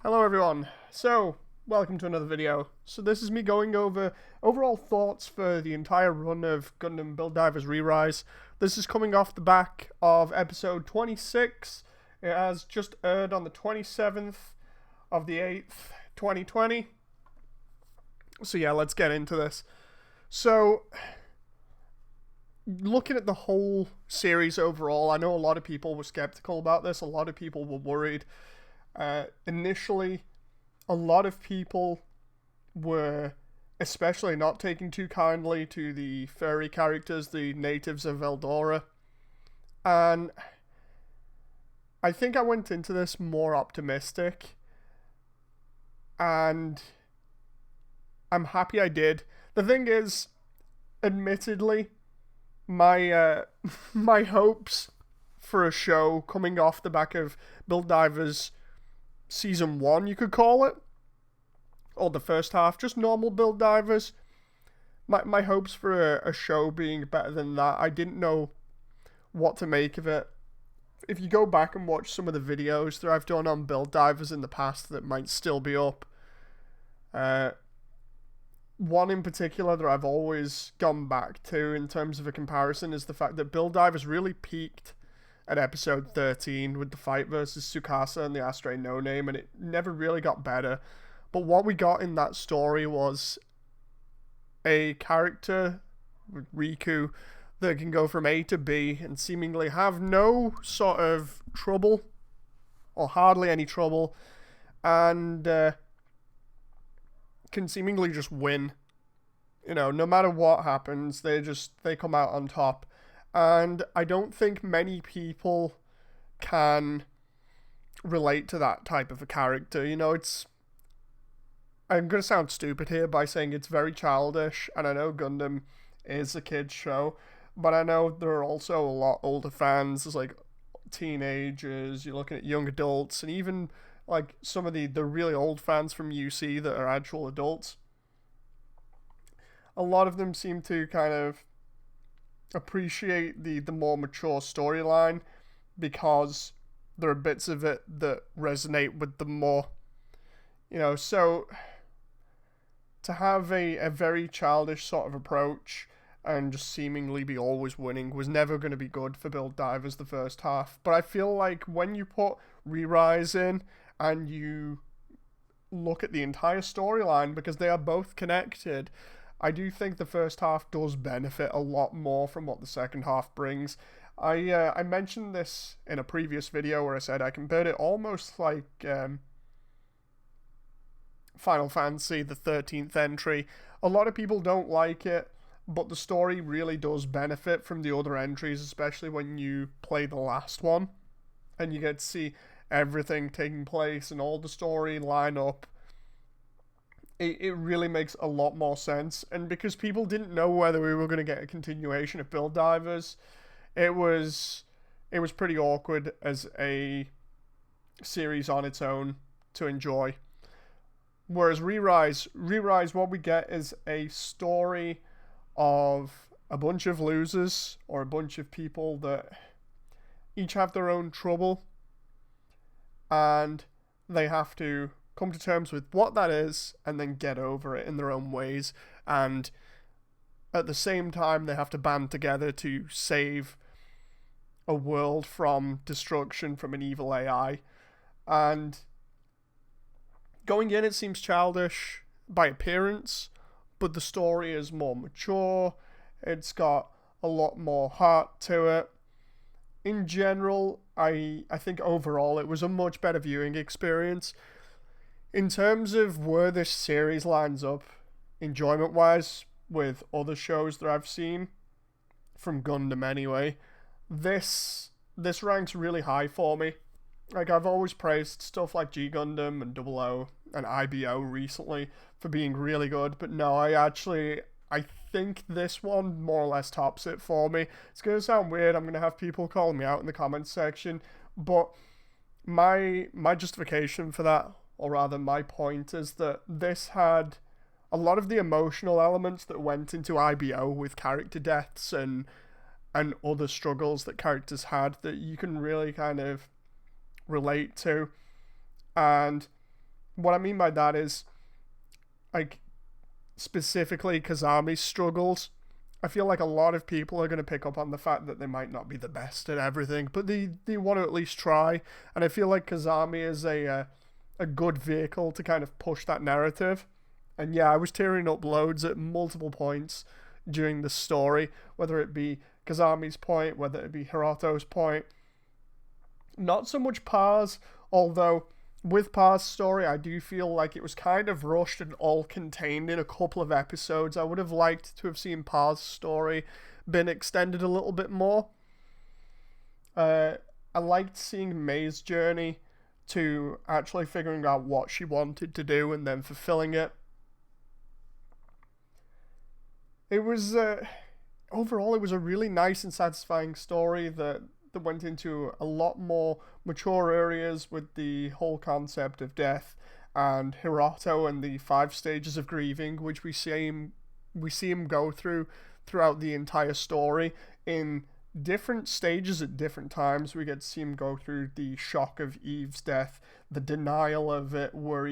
Hello everyone. So, welcome to another video. So this is me going over overall thoughts for the entire run of Gundam Build Divers Re-Rise. This is coming off the back of episode 26. It has just aired on the 27th of the 8th, 2020. So yeah, let's get into this. So, looking at the whole series overall, I know a lot of people were skeptical about this. A lot of people were worried. Initially, a lot of people were especially not taking too kindly to the furry characters, the natives of Eldora. And I think I went into this more optimistic. And I'm happy I did. The thing is, admittedly, my my hopes for a show coming off the back of Build Divers Season 1, you could call it, or the first half, just normal Build Divers. My hopes for a show being better than that, I didn't know what to make of it. If you go back and watch some of the videos that I've done on Build Divers in the past that might still be up, one in particular that I've always gone back to in terms of a comparison is the fact that Build Divers really peaked at episode 13 with the fight versus Tsukasa and the Astray No Name, and it never really got better. But what we got in that story was a character, Riku, that can go from A to B and seemingly have no sort of trouble, or hardly any trouble, and can seemingly just win. You know, no matter what happens, they come out on top. And I don't think many people can relate to that type of a character. You know, I'm going to sound stupid here by saying it's very childish, and I know Gundam is a kid's show, but I know there are also a lot older fans. There's like teenagers, you're looking at young adults, and even like some of the really old fans from UC that are actual adults. A lot of them seem to kind of appreciate the more mature storyline because there are bits of it that resonate with them more. You know, so to have a very childish sort of approach and just seemingly be always winning was never going to be good for Build Divers the first half. But I feel like when you put Re-Rise in and you look at the entire storyline, because they are both connected, I do think the first half does benefit a lot more from what the second half brings. I mentioned this in a previous video where I said I compared it almost like Final Fantasy, the 13th entry. A lot of people don't like it, but the story really does benefit from the other entries, especially when you play the last one and you get to see everything taking place and all the story line up. It really makes a lot more sense. And because people didn't know whether we were going to get a continuation of Build Divers, it was pretty awkward as a series on its own to enjoy. Whereas Re-Rise, what we get is a story of a bunch of losers, or a bunch of people that each have their own trouble, and they have to come to terms with what that is and then get over it in their own ways. And at the same time, they have to band together to save a world from destruction from an evil AI. And going in, it seems childish by appearance, but the story is more mature. It's got a lot more heart to it. In general, I think overall it was a much better viewing experience. In terms of where this series lines up, enjoyment-wise, with other shows that I've seen, from Gundam anyway, this ranks really high for me. Like, I've always praised stuff like G Gundam and Double O and IBO recently for being really good, but no, I think this one more or less tops it for me. It's going to sound weird, I'm going to have people calling me out in the comments section, but my justification for that, or rather my point, is that this had a lot of the emotional elements that went into IBO with character deaths and other struggles that characters had that you can really kind of relate to. And what I mean by that is, like, specifically Kazami's struggles. I feel like a lot of people are going to pick up on the fact that they might not be the best at everything, but they want to at least try. And I feel like Kazami is a good vehicle to kind of push that narrative. And yeah, I was tearing up loads at multiple points during the story, whether it be Kazami's point, whether it be Hirato's point. Not so much Par's, although with Par's story, I do feel like it was kind of rushed and all contained in a couple of episodes. I would have liked to have seen Par's story been extended a little bit more. I liked seeing May's journey to actually figuring out what she wanted to do and then fulfilling it. It was overall, it was a really nice and satisfying story that went into a lot more mature areas with the whole concept of death and Hirato and the 5 stages of grieving, which we see him go throughout the entire story in different stages at different times. We get to see him go through the shock of Eve's death, the denial of it, where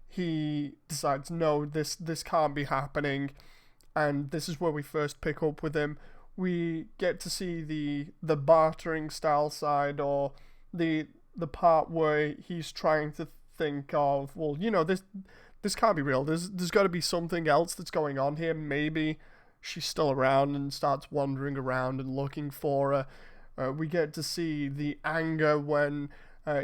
he decides, no, this can't be happening, and this is where we first pick up with him. We get to see the bartering style side, or the part where he's trying to think of, well, this can't be real. There's got to be something else that's going on here. Maybe she's still around, and starts wandering around and looking for her. We get to see the anger when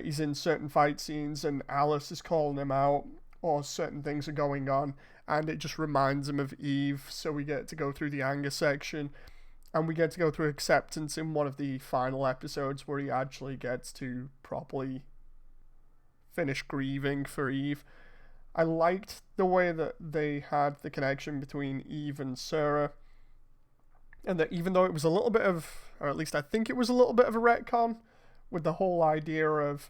he's in certain fight scenes and Alice is calling him out, or certain things are going on, and it just reminds him of Eve. So we get to go through the anger section. And we get to go through acceptance in one of the final episodes where he actually gets to properly finish grieving for Eve. I liked the way that they had the connection between Eve and Sarah. And that even though it was a little bit of, or at least I think it was a little bit of a retcon, with the whole idea of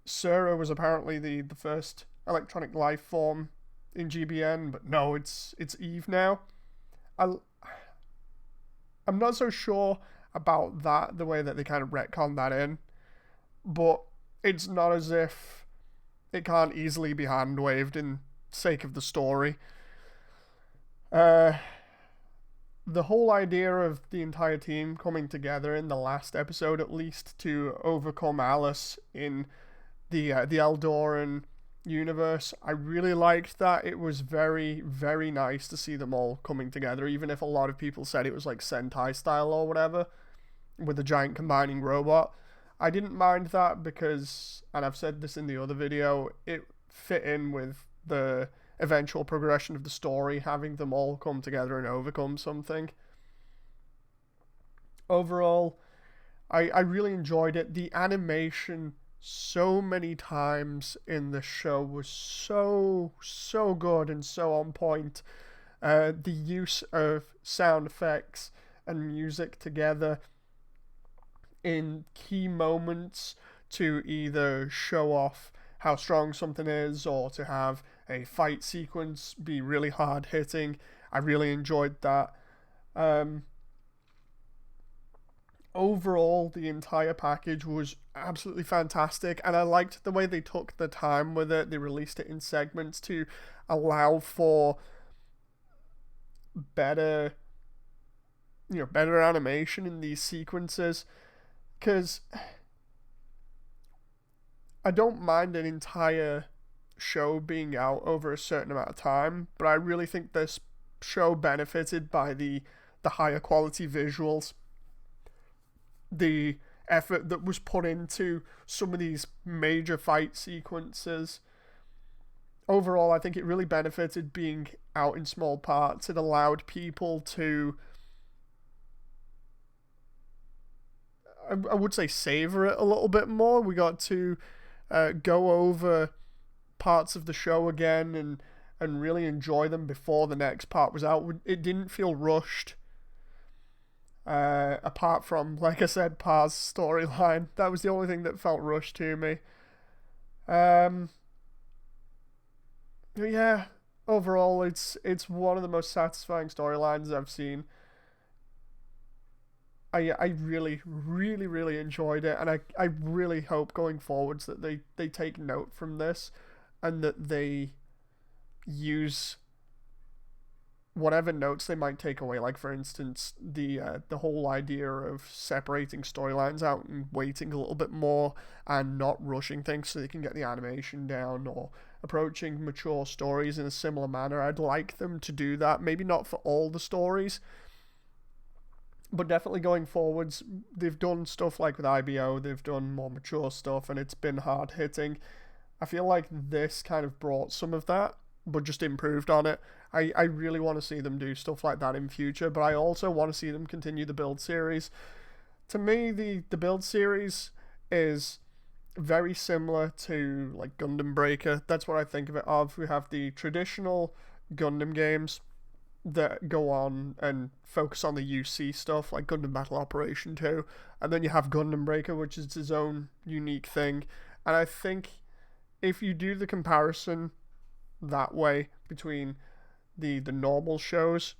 Sarah was apparently the first electronic life form in GBN, but no, it's Eve now. I'm not so sure about that, the way that they kind of retcon that in, but it's not as if it can't easily be hand-waved in sake of the story. The whole idea of the entire team coming together in the last episode, at least, to overcome Alice in the Eldoran universe, I really liked that. It was very, very nice to see them all coming together, even if a lot of people said it was like Sentai style or whatever, with a giant combining robot. I didn't mind that because, and I've said this in the other video, it fit in with the eventual progression of the story, having them all come together and overcome something. Overall, I really enjoyed it. The animation so many times in the show was so good and so on point. The use of sound effects and music together in key moments to either show off how strong something is or to have a fight sequence be really hard hitting. I really enjoyed that. Overall, the entire package was absolutely fantastic, and I liked the way they took the time with it. They released it in segments to allow for better animation in these sequences, because I don't mind an entire show being out over a certain amount of time, but I really think this show benefited by the higher quality visuals, the effort that was put into some of these major fight sequences. Overall, I think it really benefited being out in small parts. It allowed people to, I would say, savor it a little bit more. We got to go over parts of the show again and really enjoy them before the next part was out. It didn't feel rushed. Apart from, like I said, Par's storyline. That was the only thing that felt rushed to me. Yeah, overall, it's one of the most satisfying storylines I've seen. I really, really, really enjoyed it, and I really hope going forwards that they take note from this and that they use whatever notes they might take away, like for instance the whole idea of separating storylines out and waiting a little bit more and not rushing things so they can get the animation down, or approaching mature stories in a similar manner. I'd like them to do that, maybe not for all the stories, but definitely going forwards. They've done stuff like with IBO, they've done more mature stuff and it's been hard hitting. I feel like this kind of brought some of that, but just improved on it. I really want to see them do stuff like that in future, but I also want to see them continue the build series. To me, the build series is very similar to like Gundam Breaker. That's what I think of it of. We have the traditional Gundam games that go on and focus on the UC stuff, like Gundam Battle Operation 2, and then you have Gundam Breaker, which is its own unique thing. And I think if you do the comparison that way between the normal shows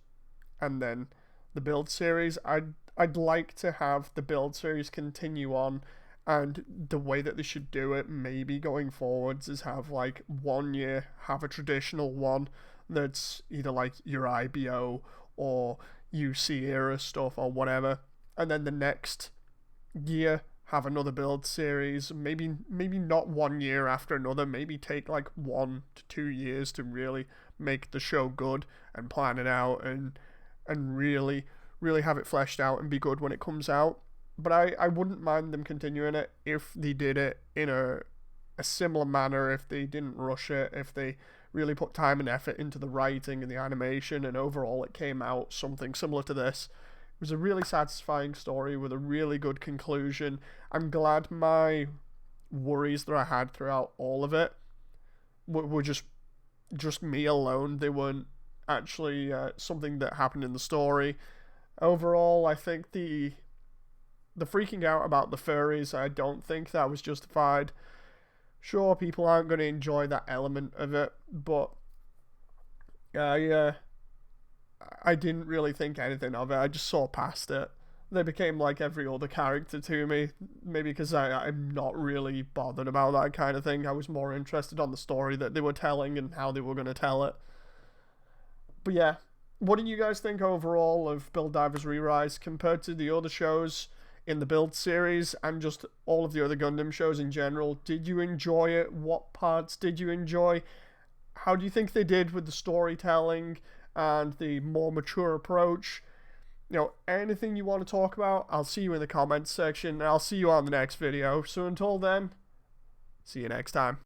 and then the build series, I'd like to have the build series continue on, and the way that they should do it maybe going forwards is have like 1 year have a traditional one that's either like your IBO or UC era stuff or whatever, and then the next year have another build series. Maybe not 1 year after another, maybe take like 1 to 2 years to really make the show good and plan it out and really have it fleshed out and be good when it comes out. But I wouldn't mind them continuing it if they did it in a similar manner, if they didn't rush it, if they really put time and effort into the writing and the animation, and overall it came out something similar to this. It was a really satisfying story with a really good conclusion. I'm glad my worries that I had throughout all of it were just me alone. They weren't actually something that happened in the story. Overall, I think the freaking out about the furries, I don't think that was justified. Sure, people aren't going to enjoy that element of it, but I didn't really think anything of it. I just saw past it. They became like every other character to me, maybe because I'm not really bothered about that kind of thing. I was more interested on the story that they were telling and how they were going to tell it. But yeah, what do you guys think overall of Build Divers Re-Rise compared to the other shows in the Build series and just all of the other Gundam shows in general? Did you enjoy it? What parts did you enjoy? How do you think they did with the storytelling and the more mature approach? You know, anything you want to talk about, I'll see you in the comments section, and I'll see you on the next video. So until then, see you next time.